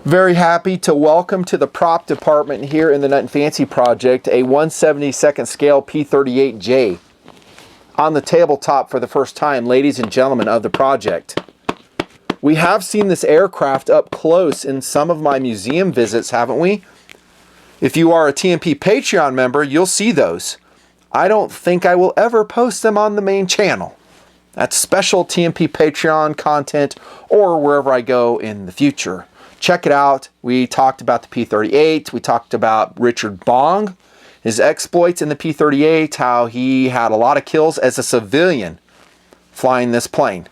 Very happy to welcome to the prop department here in the Nut and Fancy project a 1/72nd scale P38J on the tabletop for the first time, ladies and gentlemen of the project. We have seen this aircraft up close in some of my museum visits, haven't we? If you are a TMP Patreon member, you'll see those. I don't think I will ever post them on the main channel. That's special TMP Patreon content or wherever I go in the future. Check it out. We talked about the P38. We talked about Richard Bong, his exploits in the P38, how he had a lot of kills as a civilian flying this plane.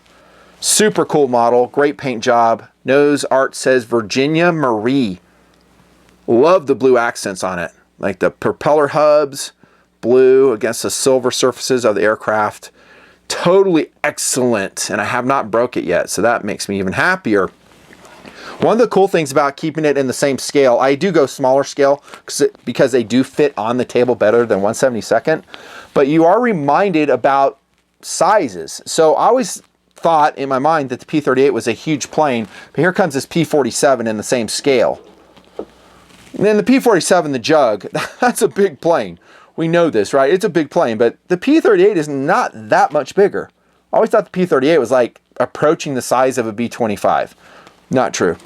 Super cool model, great paint job. Nose art says Virginia Marie. Love the blue accents on it, like the propeller hubs, blue against the silver surfaces of the aircraft. Totally excellent, and I have not broke it yet, so that makes me even happier. One of the cool things about keeping it in the same scale, I do go smaller scale because they do fit on the table better than 1/72nd, but you are reminded about sizes. So I always thought in my mind that the P38 was a huge plane, but here comes this P47 in the same scale. And then the P47, the Jug, that's a big plane. We know this, right? It's a big plane, but the P38 is not that much bigger. I always thought the P38 was like approaching the size of a B-25. Not true.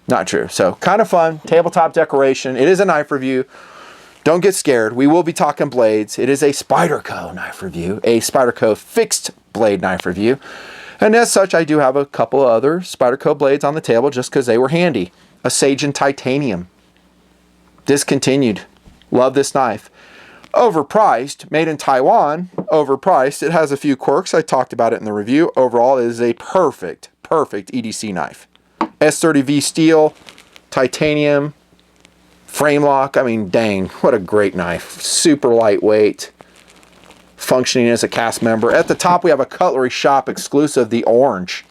Not true. So kind of fun. Tabletop decoration. It is a knife review. Don't get scared. We will be talking blades. It is a Spyderco knife review. A Spyderco fixed blade knife review. And as such, I do have a couple of other Spyderco blades on the table just because they were handy. A Sage in titanium. Discontinued. Love this knife. Overpriced. Made in Taiwan. Overpriced. It has a few quirks. I talked about it in the review. Overall, it is a perfect EDC knife. S30V steel, titanium, frame lock. I mean, dang, what a great knife. Super lightweight, functioning as a cast member. At the top, we have a Cutlery Shop exclusive, the orange.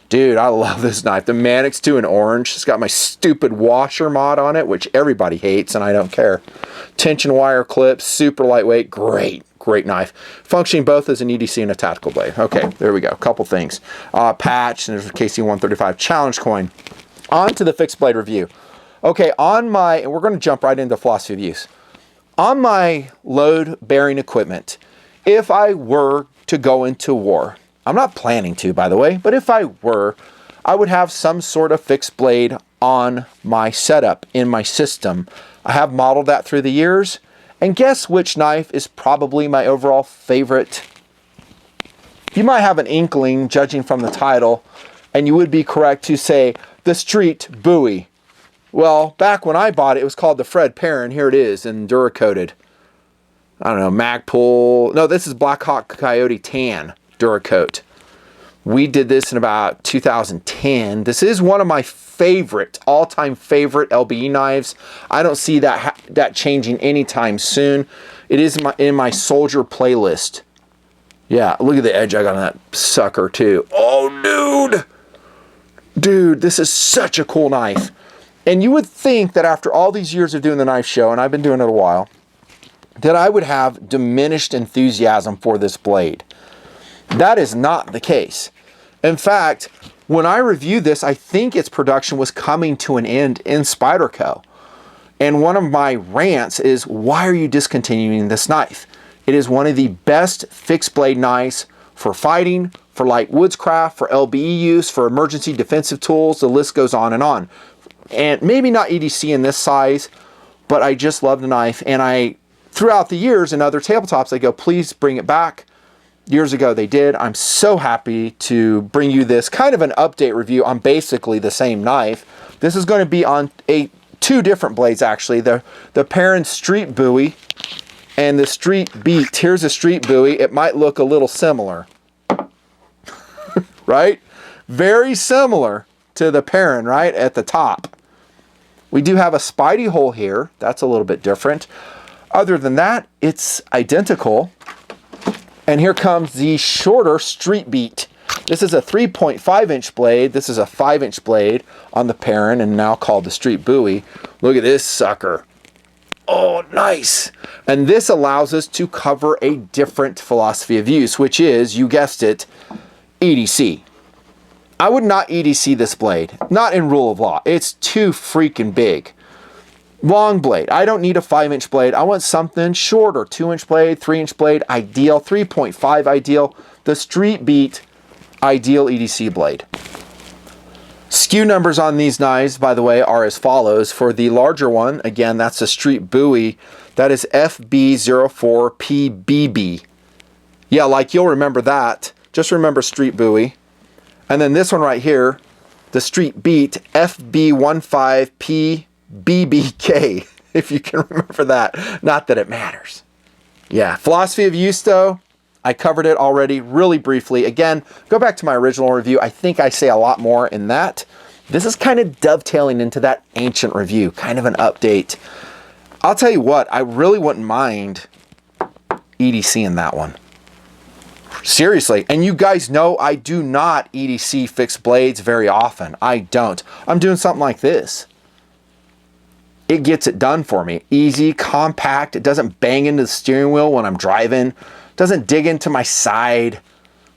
Dude, I love this knife. The Mannix 2 in orange. It's got my stupid washer mod on it, which everybody hates, and I don't care. Tension wire clips, super lightweight, great knife. Functioning both as an EDC and a tactical blade. Okay, there we go. Couple things. Patch, and there's a KC-135 challenge coin. On to the fixed blade review. Okay, and we're going to jump right into philosophy of use. On my load-bearing equipment, if I were to go into war, I'm not planning to, by the way, but if I were, I would have some sort of fixed blade on my setup, in my system. I have modeled that through the years, and guess which knife is probably my overall favorite? You might have an inkling, judging from the title, and you would be correct to say the Street Bowie. Well, back when I bought it, it was called the Fred Perrin. Here it is, in Duracoated. I don't know, Magpul. No, this is Black Hawk Coyote Tan Duracoat. We did this in about 2010. This is one of my all-time favorite LBE knives. I don't see that changing anytime soon. It is in my soldier playlist. Yeah, look at the edge I got on that sucker too. Oh, dude, this is such a cool knife. And you would think that after all these years of doing the knife show, and I've been doing it a while, that I would have diminished enthusiasm for this blade. That is not the case. In fact, when I reviewed this, I think its production was coming to an end in Spyderco. And one of my rants is, why are you discontinuing this knife? It is one of the best fixed blade knives for fighting, for light woodscraft, for LBE use, for emergency defensive tools. The list goes on. And maybe not EDC in this size, but I just love the knife. And throughout the years in other tabletops, I go, please bring it back. Years ago they did. I'm so happy to bring you this kind of an update review on basically the same knife. This is going to be on two different blades actually. The Perrin Street Bowie and the Street Beat. Here's a Street Bowie. It might look a little similar. Right? Very similar to the Perrin, right? At the top. We do have a Spidey hole here. That's a little bit different. Other than that, it's identical. And here comes the shorter Street Beat. This is a 3.5-inch blade. This is a 5-inch blade on the Perrin and now called the Street Bowie. Look at this sucker. Oh, nice. And this allows us to cover a different philosophy of use, which is, you guessed it, EDC. I would not EDC this blade. Not in rule of law. It's too freaking big. Long blade. I don't need a 5-inch blade. I want something shorter. 2-inch blade, 3-inch blade, ideal. 3.5 ideal. The Street Beat ideal EDC blade. SKU numbers on these knives, by the way, are as follows. For the larger one, again, that's the Street Bowie. That is FB04PBB. Yeah, like you'll remember that. Just remember Street Bowie. And then this one right here, the Street Beat FB15PBBK, if you can remember that. Not that it matters. Yeah, philosophy of use though, I covered it already really briefly. Again, go back to my original review. I think I say a lot more in that. This is kind of dovetailing into that ancient review, kind of an update. I'll tell you what, I really wouldn't mind EDCing that one. Seriously, and you guys know I do not EDC fixed blades very often. I don't. I'm doing something like this. It gets it done for me. Easy, compact. It doesn't bang into the steering wheel when I'm driving. Doesn't dig into my side.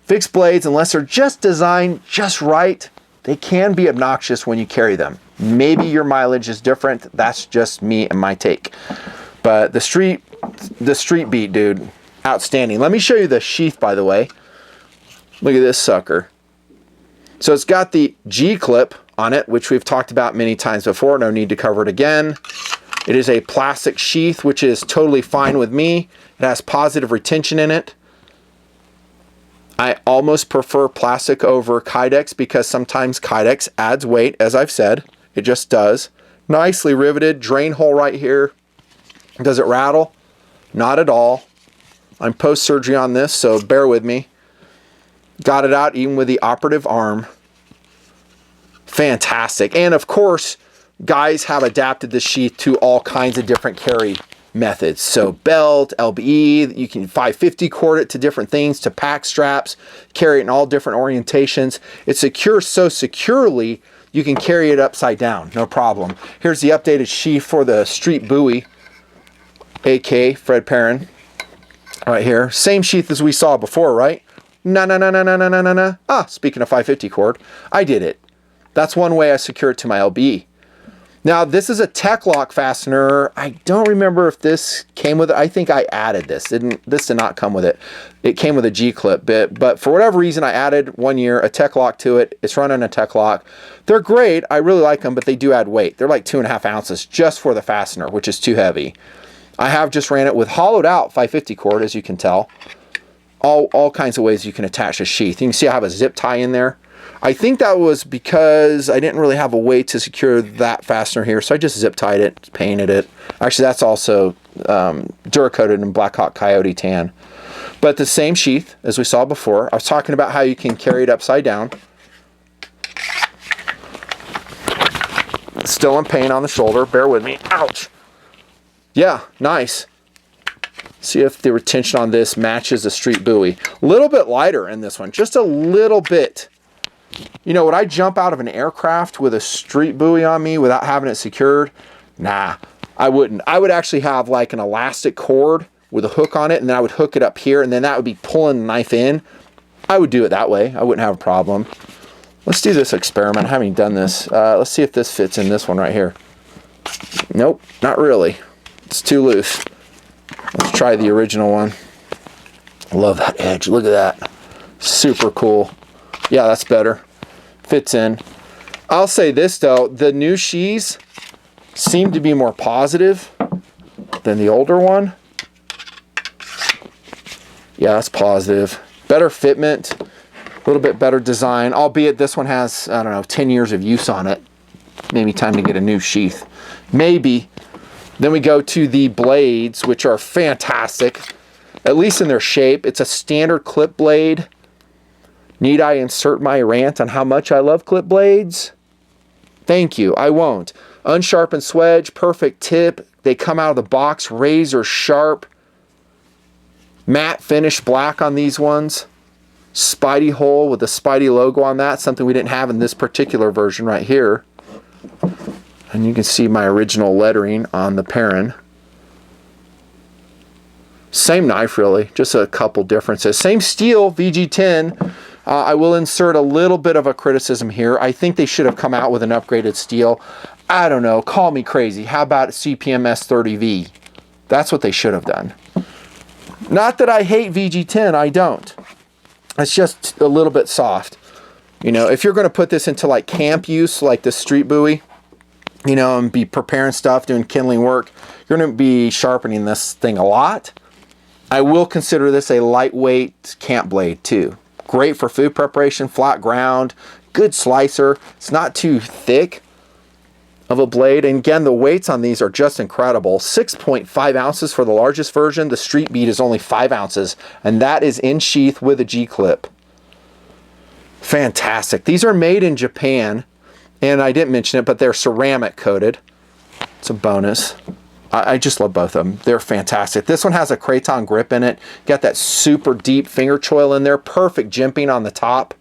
Fixed blades, unless they're just designed just right, they can be obnoxious when you carry them. Maybe your mileage is different. That's just me and my take. But the Street Beat, dude, outstanding. Let me show you the sheath, by the way. Look at this sucker. So it's got the G-clip on it, which we've talked about many times before. No need to cover it again. It is a plastic sheath, which is totally fine with me. It has positive retention in it. I almost prefer plastic over Kydex because sometimes Kydex adds weight, as I've said. It just does. Nicely riveted. Drain hole right here. Does it rattle? Not at all. I'm post-surgery on this, so bear with me. Got it out even with the operative arm. Fantastic. And of course, guys have adapted the sheath to all kinds of different carry methods. So belt, LBE, you can 550 cord it to different things, to pack straps, carry it in all different orientations. It's secure so securely, you can carry it upside down, no problem. Here's the updated sheath for the Street Bowie, AK Fred Perrin. Right here, same sheath as we saw before, right? No. Ah, speaking of 550 cord, I did it. That's one way I secure it to my LBE. Now, this is a tech lock fastener. I don't remember if this came with it. I think I added this. This did not come with it. It came with a G-clip bit, but for whatever reason, I added 1 year a tech lock to it. It's running a tech lock. They're great. I really like them, but they do add weight. They're like 2.5 ounces just for the fastener, which is too heavy. I have just ran it with hollowed out 550 cord, as you can tell. All kinds of ways you can attach a sheath. You can see I have a zip tie in there. I think that was because I didn't really have a way to secure that fastener here, so I just zip tied it, painted it. Actually, that's also Duracoated in Black Hawk Coyote tan. But the same sheath as we saw before. I was talking about how you can carry it upside down. Still in pain on the shoulder. Bear with me. Ouch. Yeah, nice. See if the retention on this matches the Street Bowie. A little bit lighter in this one, just a little bit. You know, would I jump out of an aircraft with a Street Bowie on me without having it secured? Nah, I wouldn't. I would actually have like an elastic cord with a hook on it, and then I would hook it up here, and then that would be pulling the knife in. I would do it that way. I wouldn't have a problem. Let's do this experiment. I haven't done this. Let's see if this fits in this one right here. Nope, not really. It's too loose. Let's try the original one. I love that edge. Look at that. Super cool. Yeah, that's better. Fits in. I'll say this though, the new sheaths seem to be more positive than the older one. Yeah, that's positive. Better fitment, a little bit better design, albeit this one has, I don't know, 10 years of use on it. Maybe time to get a new sheath. Maybe. Then we go to the blades, which are fantastic, at least in their shape. It's a standard clip blade. Need I insert my rant on how much I love clip blades? Thank you, I won't. Unsharpened swedge, perfect tip. They come out of the box razor sharp. Matte finish black on these ones. Spidey hole with the Spidey logo on that, something we didn't have in this particular version right here. And you can see my original lettering on the Perrin. Same knife really, just a couple differences. Same steel, VG10. I will insert a little bit of a criticism here. I think they should have come out with an upgraded steel. I don't know, call me crazy. How about CPM S30V? That's what they should have done. Not that I hate VG10, I don't. It's just a little bit soft. You know, if you're going to put this into like camp use, like the Street Bowie, you know, and be preparing stuff, doing kindling work, you're going to be sharpening this thing a lot. I will consider this a lightweight camp blade too. Great for food preparation, flat ground, good slicer. It's not too thick of a blade. And again, the weights on these are just incredible. 6.5 ounces for the largest version. The Street Beat is only 5 ounces, and that is in sheath with a G-clip. Fantastic. These are made in Japan, and I didn't mention it, but they're ceramic coated. It's a bonus. I just love both of them. They're fantastic. This one has a craton grip in it. Got that super deep finger choil in there. Perfect jimping on the top.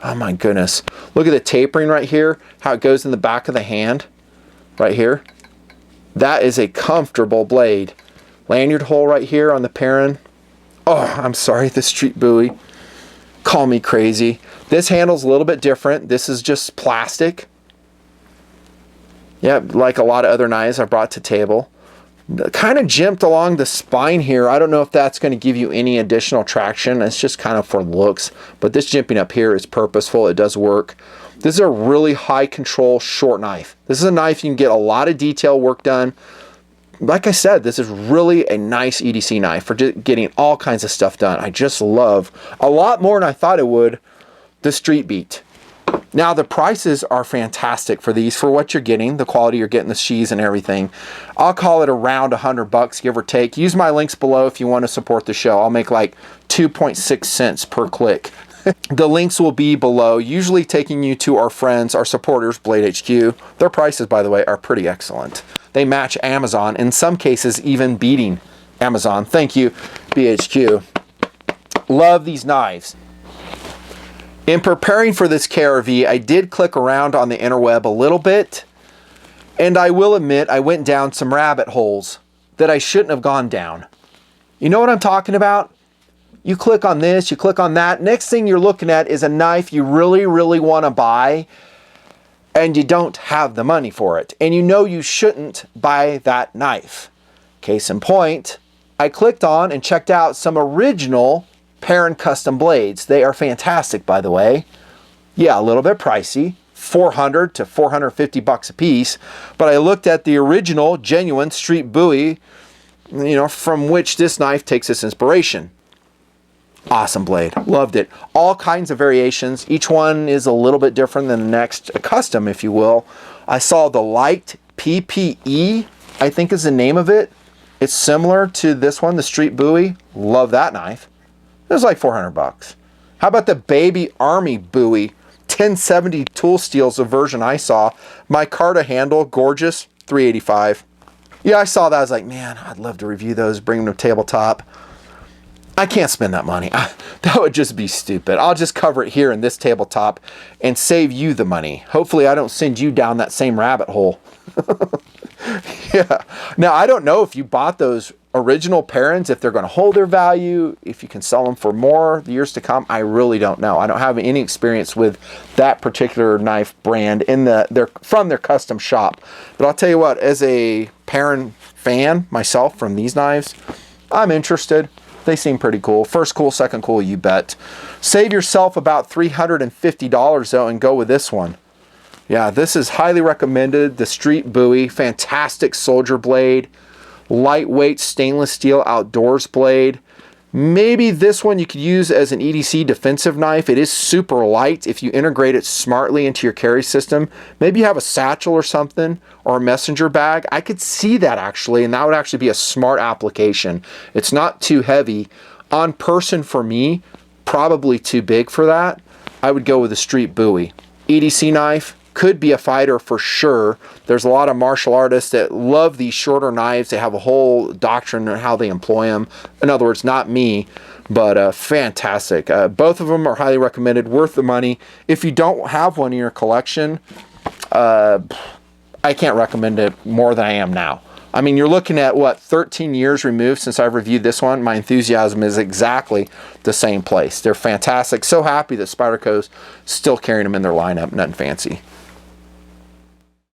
Oh my goodness. Look at the tapering right here. How it goes in the back of the hand. Right here. That is a comfortable blade. Lanyard hole right here on the Perrin. Oh, I'm sorry, the Street Bowie. Call me crazy. This handle's a little bit different. This is just plastic. Yeah, like a lot of other knives I brought to table. Kind of jimped along the spine here. I don't know if that's going to give you any additional traction. It's just kind of for looks. But this jimping up here is purposeful. It does work. This is a really high control short knife. This is a knife you can get a lot of detail work done. Like I said, this is really a nice EDC knife for just getting all kinds of stuff done. I just love, a lot more than I thought it would, the Street Beat. Now the prices are fantastic for these, for what you're getting, the quality you're getting, the sheaths and everything. I'll call it around $100, give or take. Use my links below if you want to support the show. I'll make like 2.6 cents per click. The links will be below, usually taking you to our friends, our supporters, Blade HQ. Their prices, by the way, are pretty excellent. They match Amazon, in some cases even beating Amazon. Thank you, BHQ. Love these knives. In preparing for this KRV, I did click around on the interweb a little bit, and I will admit I went down some rabbit holes that I shouldn't have gone down. You know what I'm talking about? You click on this, you click on that. Next thing you're looking at is a knife you really, really want to buy, and you don't have the money for it. And you know you shouldn't buy that knife. Case in point, I clicked on and checked out some original Perrin custom blades. They are fantastic, by the way. Yeah, a little bit pricey, $400 to $450 a piece. But I looked at the original, genuine Street Bowie, you know, from which this knife takes its inspiration. Awesome blade. Loved it. All kinds of variations. Each one is a little bit different than the next. A custom, if you will. I saw the Light PPE, I think is the name of it. It's similar to this one, the Street Bowie. Love that knife. It was like $400. How about the Baby Army Bowie? 1070 tool steel's the version I saw. Micarta handle, gorgeous, $385. Yeah, I saw that. I was like, man, I'd love to review those, bring them to tabletop. I can't spend that money. That would just be stupid. I'll just cover it here in this tabletop and save you the money. Hopefully I don't send you down that same rabbit hole. Yeah. Now, I don't know if you bought those original Perrins, if they're going to hold their value, if you can sell them for more the years to come. I really don't know. I don't have any experience with that particular knife brand from their custom shop. But I'll tell you what, as a Perrin fan myself from these knives, I'm interested. They seem pretty cool. First cool, second cool, you bet. Save yourself about $350 though and go with this one. Yeah, this is highly recommended. The Street Bowie, fantastic soldier blade. Lightweight stainless steel outdoors blade. Maybe this one you could use as an EDC defensive knife. It is super light if you integrate it smartly into your carry system. Maybe you have a satchel or something, or a messenger bag. I could see that actually, and that would actually be a smart application. It's not too heavy. On person for me, probably too big for that. I would go with the Street Bowie. EDC knife, could be a fighter for sure. There's a lot of martial artists that love these shorter knives. They have a whole doctrine on how they employ them. In other words, not me, but fantastic. Both of them are highly recommended, worth the money. If you don't have one in your collection, I can't recommend it more than I am now. I mean, you're looking at, what, 13 years removed since I've reviewed this one. My enthusiasm is exactly the same place. They're fantastic. So happy that Spyderco's still carrying them in their lineup. Nut and Fancy.